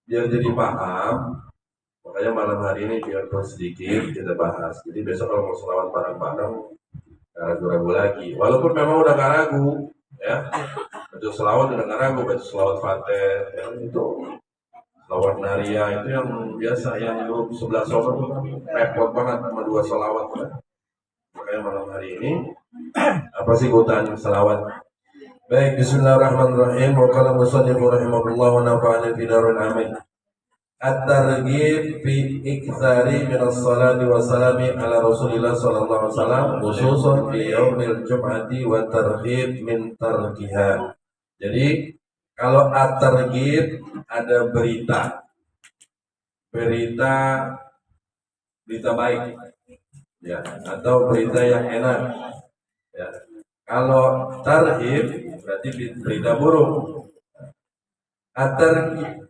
biar jadi paham, makanya malam hari ini biarpun sedikit kita bahas. Jadi besok kalau mau selawat bareng-bareng, gak ragu-ragu lagi. Walaupun memang udah gak ragu, ya. Baca selawat udah gak ragu, baca selawat Fatih, ya, itu selawat Naria itu yang biasa, yang grup sebelah sono tuh kan repot banget sama dua selawat kan. Makanya malam hari ini apa sih godaan selawat? Baik, bismillahirrahmanirrahim. Wa qala musannif rahimahullah wa nafa'ana fi daril amin. At-targhib fi iktsari min as-salati wa salami ala Rasulillah sallallahu alaihi wasallam khususan fi yaumil jum'ati wa targhib min tarkiha. Jadi kalau at-targhib ada berita berita baik ya atau berita yang enak ya. Kalau tarhib berarti berita buruk. At-targhib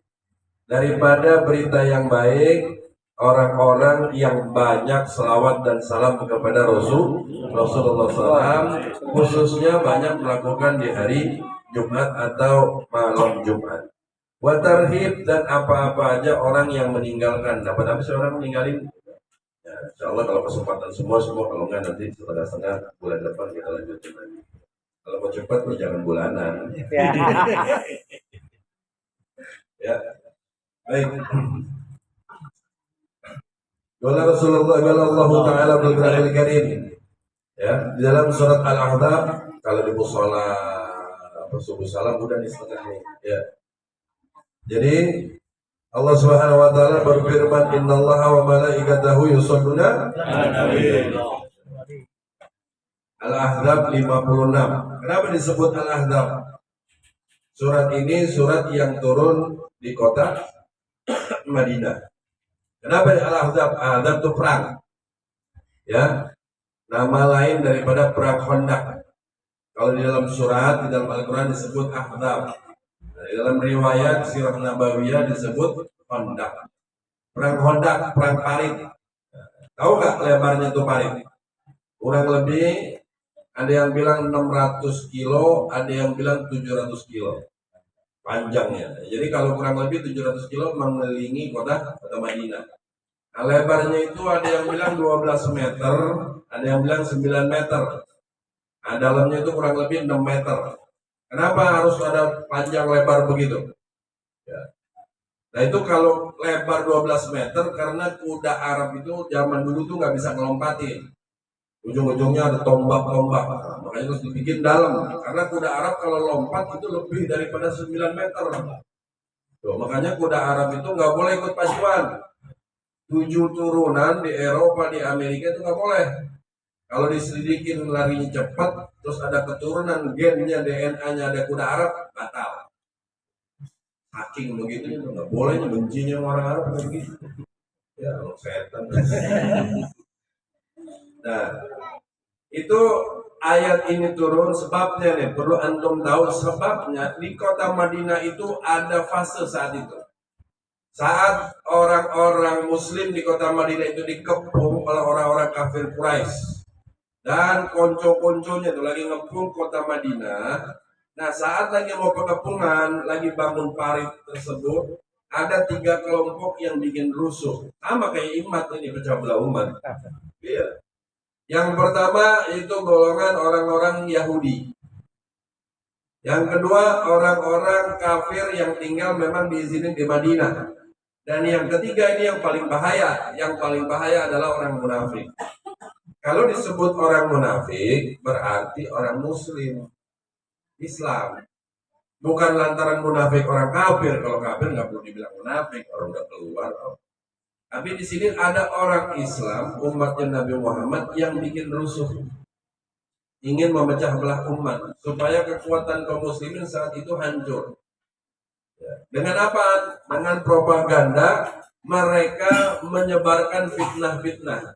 daripada berita yang baik, orang-orang yang banyak selawat dan salam kepada Rasulullah SAW, khususnya banyak melakukan di hari Jumat atau malam Jumat. Watarhib dan apa-apa aja orang yang meninggalkan. Dapat apa sih orang meninggalin? Ya, insya Allah kalau kesempatan semua, kalau enggak nanti setengah-setengah bulan depan kita lanjutin lagi. Kalau mau cepat jangan bulanan. Ya, baik. Qala Rasulullah sallallahu taala bil karim. Ya, di dalam surat Al-Ahzab kalau di mushola subuh salam udah di setengah nih. Ya. Jadi Allah Subhanahu wa taala berfirman, "Innallaha wa malaikatahu yusholluna 'alan nabi." Al-Ahzab 56. Kenapa disebut Al-Ahzab? Surat ini surat yang turun di kota Madinah. Kenapa Al-Ahzab? Ahzab itu perang. Ya. Nama lain daripada perang Khandaq. Kalau di dalam surat, di dalam Al-Quran disebut Ahzab. Di dalam riwayat Sirah Nabawiyah disebut Khandaq. Perang Khandaq, perang parit. Tahu nggak lebarnya itu parit? Kurang lebih ada yang bilang 600 kilo, ada yang bilang 700 kilo panjangnya. Jadi kalau kurang lebih 700 kilo mengelilingi kota Madinah. Nah, lebarnya itu ada yang bilang 12 meter, ada yang bilang 9 meter. Nah, dalamnya itu kurang lebih 6 meter. Kenapa harus ada panjang lebar begitu? Ya. Nah itu kalau lebar 12 meter karena kuda Arab itu zaman dulu tuh nggak bisa ngelompatin. Ujung-ujungnya ada tombak-tombak. Nah, makanya harus dibikin dalam. Karena kuda Arab kalau lompat itu lebih daripada 9 meter. Tuh, makanya kuda Arab itu nggak boleh ikut pacuan. 7 turunan di Eropa, di Amerika itu nggak boleh. Kalau diselidikin larinya cepat, terus ada keturunan gennya, DNA-nya ada kuda Arab, batal. Saking begitu itu nggak boleh, bencinya orang Arab begitu. Ya, setan. Nah, itu ayat ini turun sebabnya nih, perlu antum tahu sebabnya. Di kota Madinah itu ada fase saat itu. Saat orang-orang Muslim di kota Madinah itu dikepung oleh orang-orang kafir Quraisy. Dan konco-konconya itu lagi ngepung kota Madinah. Nah saat lagi mau pengepungan, lagi bangun parit tersebut, ada 3 kelompok yang bikin rusuh. Sama kayak Imat ini, pecah belah umat. Iya. Yang pertama itu golongan orang-orang Yahudi. Yang kedua orang-orang kafir yang tinggal memang diizinin di Madinah. Dan yang ketiga ini yang paling bahaya. Yang paling bahaya adalah orang munafik. Kalau disebut orang munafik, berarti orang muslim, Islam. Bukan lantaran munafik orang kafir. Kalau kafir nggak perlu dibilang munafik, orang udah keluar. Tapi di sini ada orang Islam, umatnya Nabi Muhammad yang bikin rusuh. Ingin memecah belah umat. Supaya kekuatan kaum muslimin saat itu hancur. Dengan apa? Dengan propaganda mereka menyebarkan fitnah-fitnah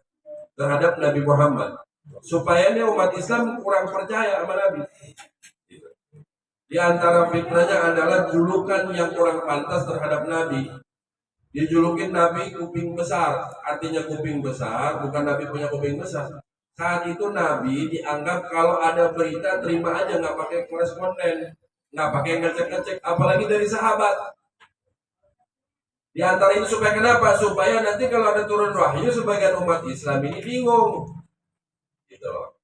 terhadap Nabi Muhammad supaya ini umat Islam kurang percaya sama Nabi. Di antara fitnahnya adalah julukan yang kurang pantas terhadap Nabi. Dijulukin Nabi kuping besar, artinya kuping besar, bukan Nabi punya kuping besar. Saat itu Nabi dianggap kalau ada berita terima aja, nggak pakai koresponden, nggak pakai ngecek-ngecek, apalagi dari sahabat. Di antara itu supaya kenapa? Supaya nanti kalau ada turun wahyu sebagian umat Islam ini bingung. Gitu loh.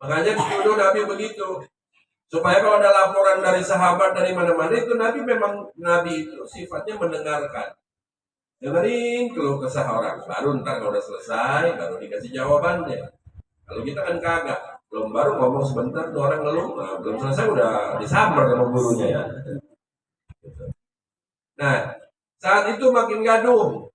Makanya dituduh Nabi begitu. Supaya kalau ada laporan dari sahabat dari mana-mana itu Nabi itu sifatnya mendengarkan. Dengerin keluh kesah orang. Baru ntar kalau udah selesai baru dikasih jawabannya. Kalau kita kan kagak. Baru ngomong sebentar tuh orang ngeluh. Nah, belum selesai udah disamber sama gurunya ya. Nah, saat itu makin gaduh.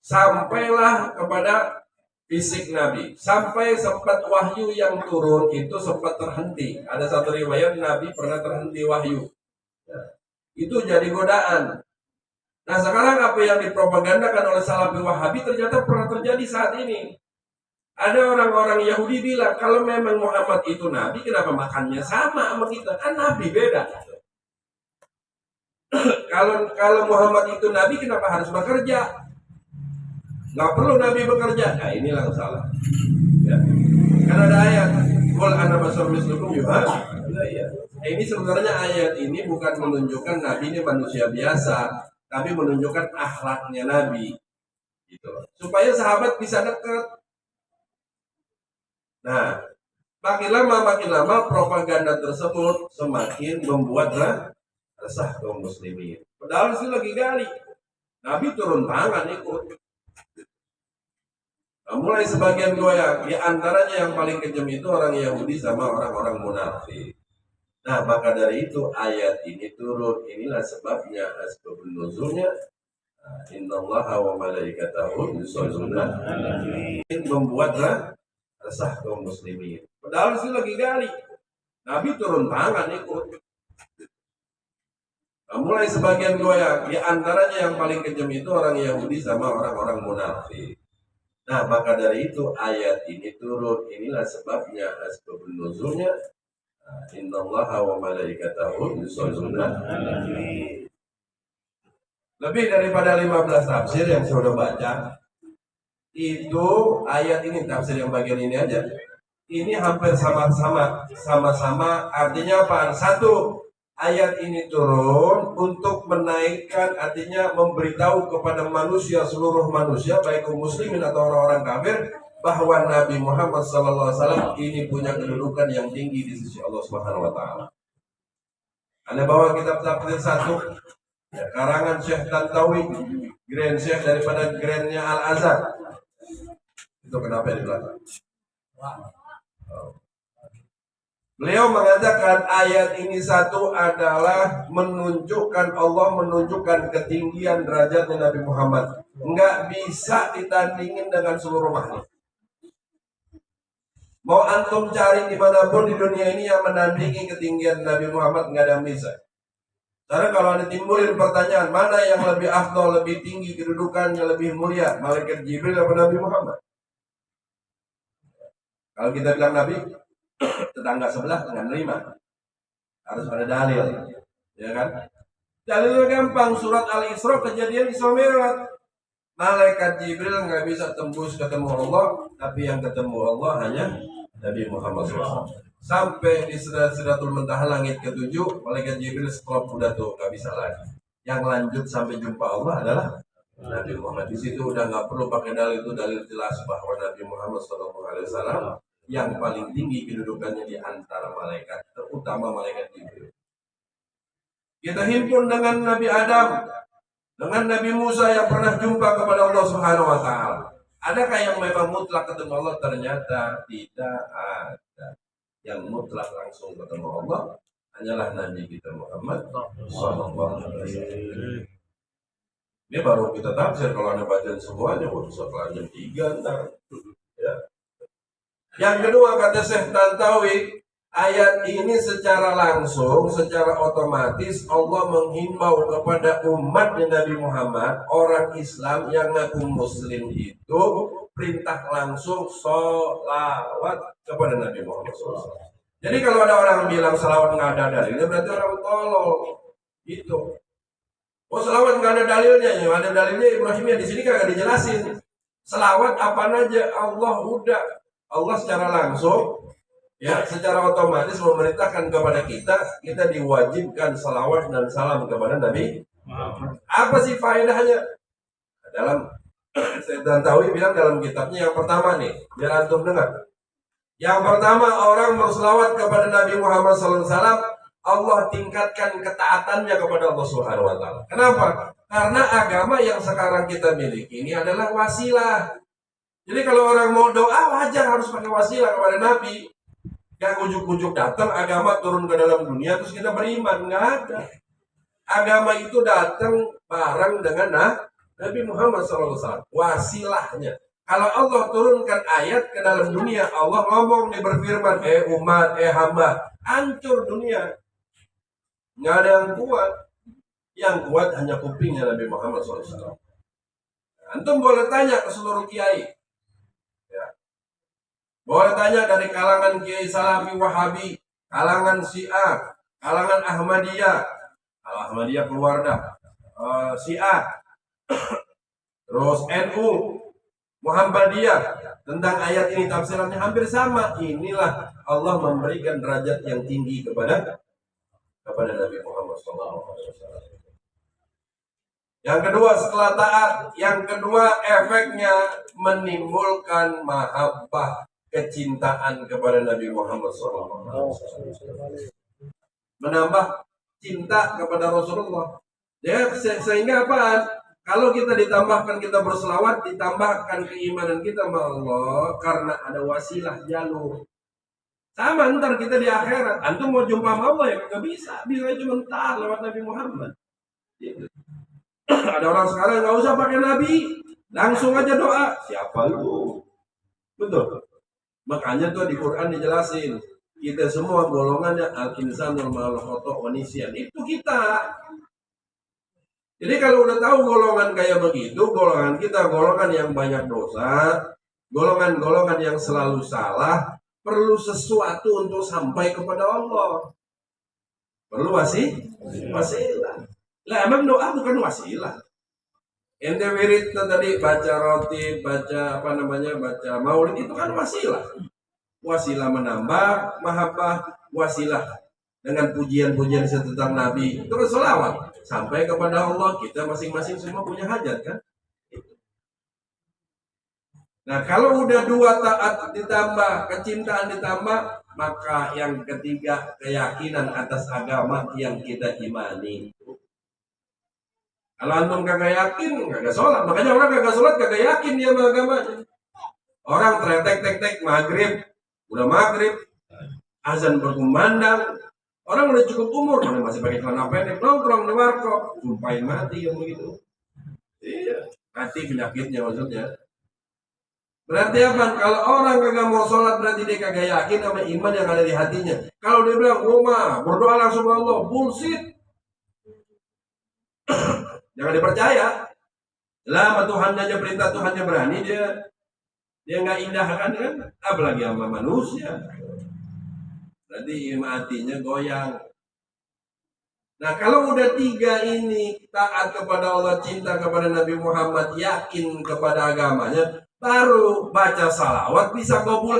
Sampailah kepada fisik Nabi. Sampai sempat wahyu yang turun itu sempat terhenti. Ada satu riwayat Nabi pernah terhenti wahyu. Nah, itu jadi godaan. Nah, sekarang apa yang dipropagandakan oleh Salafi Wahabi ternyata pernah terjadi saat ini. Ada orang-orang Yahudi bilang, kalau memang Muhammad itu Nabi, kenapa makannya sama kita? Kan Nabi beda. Kalau Muhammad itu Nabi, kenapa harus bekerja? Nggak perlu Nabi bekerja. Nah, inilah yang salah. Ya. Kan ada ayat, Qul ana basarun mislukum yuha. Ya. Ini sebenarnya ayat ini bukan menunjukkan Nabi ini manusia biasa, tapi menunjukkan akhlaknya Nabi. Gitu. Supaya sahabat bisa dekat. Nah, makin lama propaganda tersebut semakin membuat resah kaum muslimin. Padahal itu lagi gali. Nabi turun tangan ikut. Nah, mulai sebagian goyang. Di antaranya yang paling kejam itu orang Yahudi sama orang-orang munafik. Nah, maka dari itu ayat ini turun. Inilah sebabnya, asbabun nuzulnya. Innallaha wa malaikatahu yusholluna 'alan nabi. Membuat resah kaum muslimin. Padahal itu lagi gali. Nabi turun tangan ikut. Nah, mulai sebagian goyang. Di antaranya yang paling kejam itu orang Yahudi sama orang-orang munafik. Nah, maka dari itu ayat ini turun. Inilah sebabnya, asbabun nuzulnya. Innallaha wa malaikatahu yusholluna 'alan nabi. Lebih daripada 15 tafsir yang saya sudah baca. Itu ayat ini, tafsir yang bagian ini aja. Ini hampir sama-sama artinya apa? Satu, ayat ini turun untuk menaikkan, artinya memberitahu kepada manusia, seluruh manusia, baik kaum muslimin atau orang-orang kafir, bahwa Nabi Muhammad SAW ini punya kedudukan yang tinggi di sisi Allah Subhanahu Wa Taala. Anda bawa kitab tafsir satu, ya, karangan Syekh Tantawi, Grand Syekh daripada Grandnya Al-Azhar. Itu kenapa di belakang? Beliau mengatakan ayat ini satu adalah menunjukkan Allah menunjukkan ketinggian derajatnya Nabi Muhammad. Enggak bisa ditandingin dengan seluruh makhluk. Mau antum cari dimanapun di dunia ini yang menandingi ketinggian Nabi Muhammad, enggak ada yang bisa. Karena kalau ada timbulin pertanyaan, mana yang lebih afdal, lebih tinggi kedudukannya, lebih mulia, malaikat Jibril atau Nabi Muhammad? Kalau kita bilang Nabi, tetangga sebelah nggak nerima. Harus ada dalil, ya kan? Dalilnya gampang, surat Al-Isra, kejadian Isra Mi'raj. Malaikat Jibril nggak bisa tembus ketemu Allah, tapi yang ketemu Allah hanya Nabi Muhammad SAW. Sampai di Sidratul Muntaha langit ketujuh, malaikat Jibril stop, udah tuh nggak bisa lagi. Yang lanjut sampai jumpa Allah adalah Nabi Muhammad. Di situ udah nggak perlu pakai dalil, itu dalil jelas bahwa Nabi Muhammad SAW yang paling tinggi kedudukannya di antara malaikat, terutama malaikat Jibril. Kita himpun dengan Nabi Adam, dengan Nabi Musa yang pernah jumpa kepada Allah Subhanahu Wa Taala. Adakah yang memang mutlak ketemu Allah? Ternyata tidak ada. Yang mutlak langsung ketemu Allah hanyalah Nabi kita Muhammad Sallallahu Alaihi Wasallam. Ini baru kita tafsir, kalau Anda baca semuanya setelah jam 3 ntar. Ya. Yang kedua, kata Syekh Tantawi, ayat ini secara langsung, secara otomatis Allah menghimbau kepada umatnya Nabi Muhammad, orang Islam yang ngaku Muslim itu, perintah langsung sholawat kepada Nabi Muhammad SAW. Jadi kalau ada orang bilang sholawat nggak ada dalilnya, berarti orang tolol. Gitu. Oh, sholawat nggak ada dalilnya, yang ada dalilnya Ibrahimnya di sini kagak dijelasin. Selawat apa aja Allah udah. Allah secara langsung, ya, secara otomatis memerintahkan kepada kita diwajibkan salawat dan salam kepada Nabi. Apa Apa sih faedahnya? Dalam Syekh Tantawi bilang dalam kitabnya yang pertama nih, biar antum dengar. Yang pertama, orang berselawat kepada Nabi Muhammad SAW, Allah tingkatkan ketaatannya kepada Allah Subhanahu wa taala. Kenapa? Karena agama yang sekarang kita miliki ini adalah wasilah. Jadi kalau orang mau doa wajar harus pakai wasilah kepada Nabi. Gak ujuk-ujuk datang agama turun ke dalam dunia terus kita beriman, nggak ada. Agama itu datang bareng dengan Nabi Muhammad SAW, wasilahnya. Kalau Allah turunkan ayat ke dalam dunia, Allah ngomong nih berfirman, umat, hamba, hancur dunia. Nggak ada yang kuat. Yang kuat hanya kupingnya Nabi Muhammad SAW. Antum boleh tanya ke seluruh kiai. Ya. Boleh tanya dari kalangan kiai Salafi Wahabi, kalangan Syiah, kalangan Ahmadiyah. Kalau Ahmadiyah keluar dah. Syiah. Terus NU, Muhammadiyah, tentang ayat ini tafsirannya hampir sama. Inilah Allah memberikan derajat yang tinggi kepada Nabi Muhammad SAW. Yang kedua setelah taat, yang kedua efeknya menimbulkan mahabbah, kecintaan kepada Nabi Muhammad SAW. Menambah cinta kepada Rasulullah. Ya, sehingga apa? Kalau kita ditambahkan, kita berselawat, ditambahkan keimanan kita sama Allah karena ada wasilah jalur. Sama ntar kita di akhirat. Antum mau jumpa sama Allah ya nggak bisa. Bisa cuma ntar lewat Nabi Muhammad. Gitu. Ada orang sekarang nggak usah pakai Nabi, langsung aja doa. Siapa lu? Betul. Makanya tuh di Quran dijelasin. Kita semua golongannya al-insanul ma'al khata' wa nisyan. Itu kita. Jadi kalau udah tahu golongan kayak begitu, golongan kita golongan yang banyak dosa, golongan-golongan yang selalu salah, perlu sesuatu untuk sampai kepada Allah. Perlu wasilah. Lah emang doa bukan wasilah. Ente wirid tadi baca roti, baca baca maulid itu kan wasilah. Wasilah menambah mahabbah, wasilah dengan pujian-pujian tentang Nabi, terus selawat sampai kepada Allah. Kita masing-masing semua punya hajat kan. Nah kalau udah dua taat ditambah, kecintaan ditambah, maka yang ketiga keyakinan atas agama yang kita imani. Kalau antum kagak yakin, kagak sholat. Makanya orang kagak sholat kagak yakin dia sama agamanya. Orang tek maghrib, udah maghrib, azan berkumandang. Orang udah cukup umur, masih pakai celana pendek, nongkrong di warkop, jumpain mati yang begitu. Iya, mati penyakitnya maksudnya. Berarti apa? Kalau orang kagak mau sholat berarti dia kagak yakin sama iman yang ada di hatinya. Kalau dia bilang, berdoa langsung sama Allah, bullshit. Jangan dipercaya. Lama Tuhan aja perintah Tuhannya berani, dia nggak indahkan kan? Apalagi sama manusia. Berarti hatinya goyang. Nah kalau udah tiga ini, taat kepada Allah, cinta kepada Nabi Muhammad, yakin kepada agamanya, baru baca salawat bisa kabul.